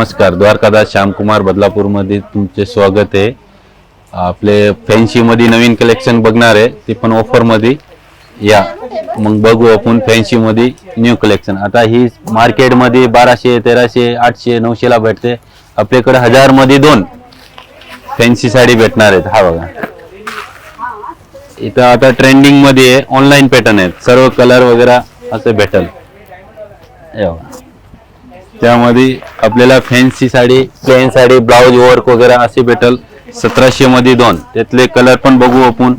नमस्कार, द्वारकादास श्यामकुमार बदलापूरमध्ये तुमचे स्वागत आहे। आपले फॅन्सी मध्ये नवीन कलेक्शन बघणार आहे, ते पण ऑफर मध्ये या। मग बघू आपण फॅन्सी मध्ये न्यू कलेक्शन। आता ही मार्केट मध्ये 1200, 1300, 800, 900 ला भेटते, आपल्याकडे 1000 मध्ये दोन फॅन्सी साडी भेटणार आहेत। हा बघा, इथं आता ट्रेंडिंग मध्ये आहे, ऑनलाइन पॅटर्न आहेत, सर्व कलर वगैरे असे भेटल। त्यामध्ये आपल्याला fancy sari, plain sari, blouse work वगैरे असे भेटल। 1700 मध्ये दोन, त्यातले कलर पण बघू आपण।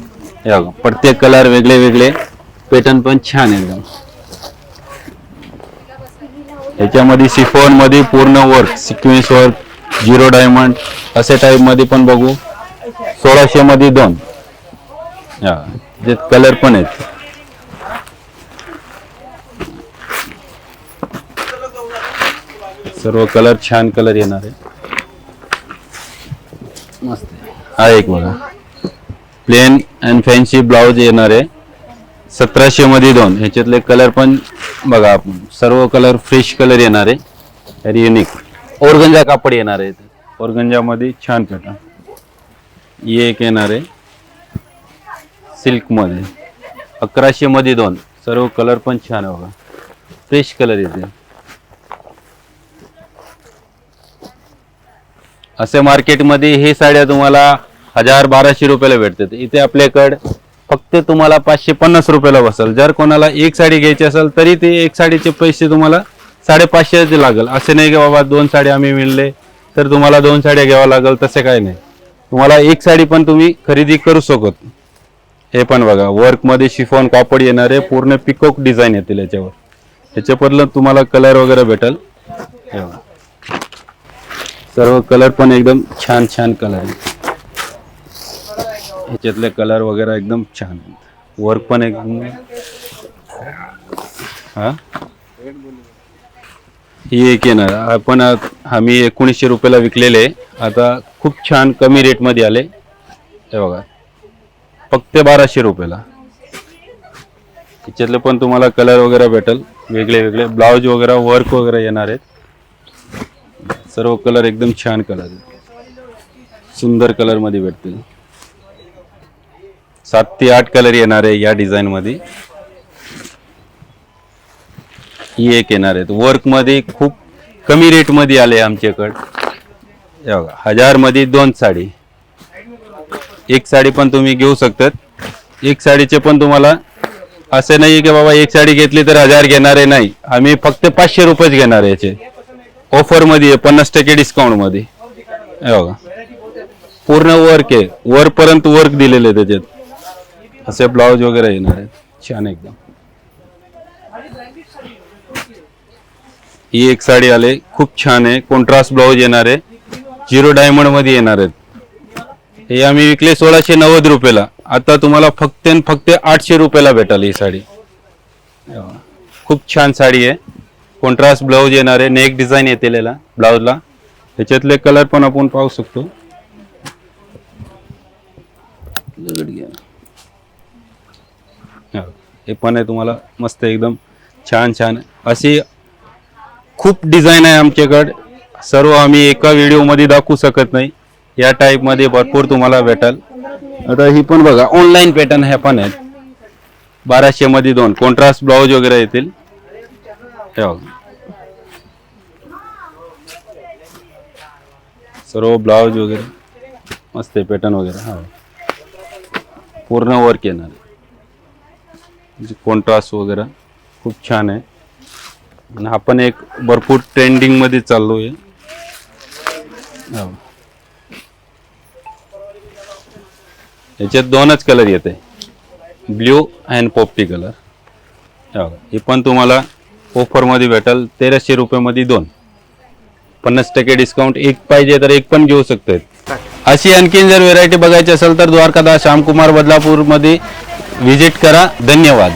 प्रत्येक कलर वेगळे वेगळे, पॅटर्न पण छान आहे एकदम। याच्यामध्ये शिफॉन मध्ये पूर्ण वर्क, सिक्वेन्स वर्क, 0 डायमंड असे टाइप मध्ये पण बघू। 1600 मध्ये दोन, जे कलर पण आहेत। सर्व कलर छान कलर येणार आहे, मस्त। हा एक बघा, प्लेन अँड फॅन्सी ब्लाउज येणार आहे, 1700 मध्ये दोन। ह्याच्यातले कलर पण बघा आपण, सर्व कलर फ्रेश कलर येणार आहे, व्हेरी युनिक। ऑर्गंजा कापड येणार आहे, ऑर्गंजा मध्ये छान पॅटर्न। ये एक येणार आहे सिल्क मध्ये, 1100 मध्ये दोन। सर्व कलर पण छान आहे बघा, फ्रेश कलर येते। असे मार्केटमध्ये हे साड्या तुम्हाला 1000-1200 रुपयाला भेटतात, इथे आपल्याकडे फक्त तुम्हाला 550 रुपयाला बसेल। जर कोणाला एक साडी घ्यायची असेल तरी ते एक साडीचे पैसे तुम्हाला 550 लागेल। असे नाही की बाबा दोन साड्या आम्ही मिळले तर तुम्हाला दोन साड्या घ्यावा लागेल, तसे काही नाही। तुम्हाला एक साडी पण तुम्ही खरेदी करू शकत। हे पण बघा, वर्क मध्ये शिफॉन कापड येणार आहे, पूर्ण पिकॉक डिझाइन येतील याच्यावर। याच्याबद्दल तुम्हाला कलर वगैरे भेटल। सर्व कलर पण एकदम छान छान कलर आहे, ह्याच्यातले कलर वगैरे एकदम छान, वर्क पण एकदम। हा ही एक येणार, आपण आम्ही 1900 रुपयाला विकलेले, आता खूप छान कमी रेट मध्ये आले। हे बघा, फक्त 1200 रुपयाला। ह्याच्यातले पण तुम्हाला कलर वगैरे भेटल, वेगळे वेगळे ब्लाउज वगैरे, वर्क वगैरे येणार आहेत। सर्व कलर एकदम छान कलर, सुंदर कलर मध्ये भेटतील। 7 ते 8 कलर येणार आहे या डिझाइन मध्ये। ही एक येणार आहे, वर्क मध्ये खूप कमी रेट मध्ये आले आमच्याकडे। हे बघा, 1000 मध्ये दोन साडी, एक साडी पण तुम्ही घेऊ शकतात। एक साडीचे पण तुम्हाला असे नाही की बाबा एक साडी घेतली तर 1000 घेणार आहे, नाही, आम्ही फक्त 500 रुपयेच घेणार आहे। याचे ऑफर मध्ये 50% डिस्काउंट मध्ये। हे बघा, पूर्ण वर्क आहे, वरपर्यंत वर्क दिलेले आहे त्याच्यात। असे ब्लाउज वगैरे येणार आहेत, छान एकदम। ही एक साडी आले, खूप छान आहे, कॉन्ट्रास्ट ब्लाउज येणार आहे, 0 डायमंड मध्ये येणार आहेत। हे आम्ही विकले 1690 रुपयाला, आता तुम्हाला फक्त 800 रुपयाला भेटेल ही साडी। खूप छान साडी आहे, कॉन्ट्रास्ट ब्लाउज येणार आहे, नेक डिझाइन येते ब्लाउजला। ह्याच्यातले कलर पण आपण पाहू शकतो। हे पण आहे तुम्हाला मस्त एकदम छान छान। अशी खूप डिझाइन आहे आमच्याकडे, सर्व आम्ही एका व्हिडिओ मध्ये दाखवू शकत नाही, या टाइप मध्ये भरपूर तुम्हाला भेटेल। आता ही पण बघा, ऑनलाइन पॅटर्न हे पण आहेत, 1200 मध्ये दोन, कॉन्ट्रास्ट ब्लाउज वगैरे येतील। सर्व ब्लाउज वगैरे मस्त आहे, पॅटर्न वगैरे। हा, पूर्ण वर्क येणार आहे, कॉन्ट्रास्ट वगैरे खूप छान आहे। आणि आपण एक भरपूर ट्रेंडिंग मध्ये चाललोय। याच्यात दोनच कलर येते, ब्ल्यू अँड पॉप्टी कलर। हे पण तुम्हाला ऑफर मध्ये भेटेल, 1300 रुपये मध्ये दोन, 50% डिस्काउंट। एक पाहिजे तर एक पण घेऊ शकतात। अशी आणखीन जर व्हेरायटी बघायची असेल तर द्वारकादास श्यामकुमार बदलापूर मध्ये व्हिजिट करा। धन्यवाद।